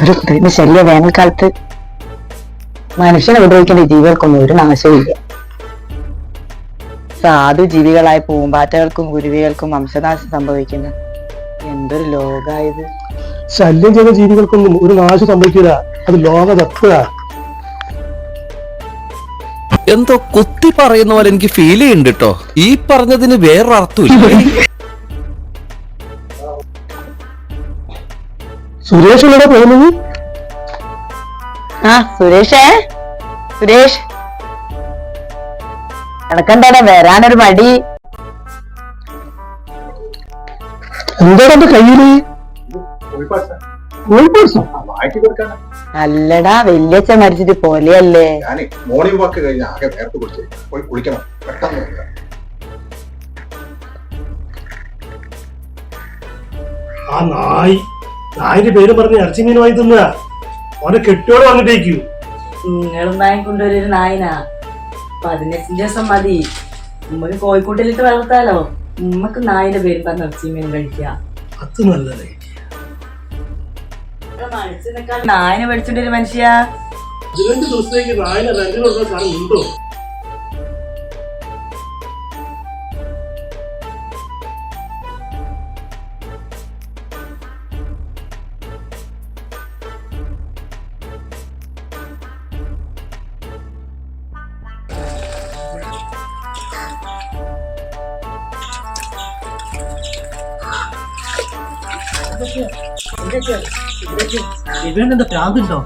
എന്തൊരു കൊതുകിന്റെ ശല്യ വേനൽക്കാലത്ത്. മനുഷ്യനെ ഉപദ്രവിക്കേണ്ട ജീവികൾക്കൊന്നും ഒരു നാശവുമില്ല. സാധു ജീവികളായ പൂമ്പാറ്റകൾക്കും കുരുവികൾക്കും വംശനാശം സംഭവിക്കുന്ന എന്തൊരു ലോകായത്. ശല്യം ചെയ്ത ജീവികൾക്കൊന്നും ഒരു നാശം സംഭവിക്കില്ല. അത് ലോക തത്വ. എന്തോ കുത്തി പറയുന്ന പോലെ എനിക്ക് ഫീൽ ചെയ്യുന്നുണ്ട് കേട്ടോ. ഈ പറഞ്ഞതിന് വേറൊരർത്ഥമില്ല. സുരേഷ് ഇവിടെ പോകുന്നത്? സുരേഷ് എനക്കെന്താടാ വരാനൊരു മടി? എന്താണ് എന്റെ കയ്യില്? അല്ലടാ, വല്യച്ഛൻ മരിച്ചിട്ട് പോലെയല്ലേ. മോർണിംഗ് വാക്ക് കഴിഞ്ഞ ആകെ നേരത്തെ കുടിച്ച് പോയി കുളിക്കണം. പെട്ടെന്ന് ആ നായിന്റെ പേര് പറഞ്ഞ് ഇറച്ചി മീൻ വാങ്ങി തിന്നുക. ഓനെ കെട്ടിയോടെ വന്നിട്ടേക്കൂ. നിങ്ങളും വാങ്ങിക്കൊണ്ടൊരു നായനാ. 15 ദിവസം മതി. ഉമ്മക്ക് കോഴിക്കോട്ടിലിട്ട് വളർത്താലോ. ഉമ്മക്ക് നായന്റെ പേര് പറഞ്ഞ ഇറച്ചി മീൻ കഴിക്കാം. അത് നല്ലത്. നായനെ മേടിച്ചോണ്ടൊരു മനുഷ്യ 15 ദിവസത്തേക്ക് നായനെ റെന്റിനുള്ള സാധനം ഉണ്ടോ? ഇവനെന്താ പ്രാന്തുണ്ടോ?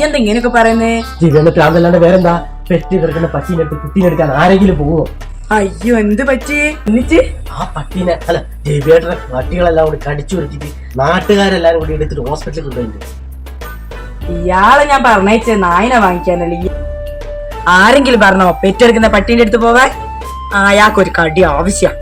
എന്താ ഇങ്ങനെയൊക്കെ പറയുന്നേ? ഇവന്റെ പ്രാന്തല്ലാണ്ട് വേറെന്താ? പെറ്റി കിടക്കുന്ന പട്ടീനെടുത്ത് കുട്ടീനെടുക്കാൻ ആരെങ്കിലും പോവോ? അയ്യോ, എന്ത് പറ്റി? എന്നിട്ട് ആ പട്ടീനെ അല്ല ദേവിയേട്ടനെ പട്ടികളെല്ലാം കൂടി കടിച്ചു വരുത്തിട്ട് നാട്ടുകാരെല്ലാരും കൂടി എടുത്തിട്ട് ഹോസ്പിറ്റലിൽ കൊണ്ടുപോയി. ഇയാളെ ഞാൻ പറഞ്ഞയച്ചേ നായനെ വാങ്ങിക്കാനല്ലേ. ആരെങ്കിലും പറഞ്ഞോ പെറ്റെടുക്കുന്ന പട്ടീന്റെ അടുത്ത് പോവാൻ? അയാൾക്കൊരു കടി ആവശ്യം.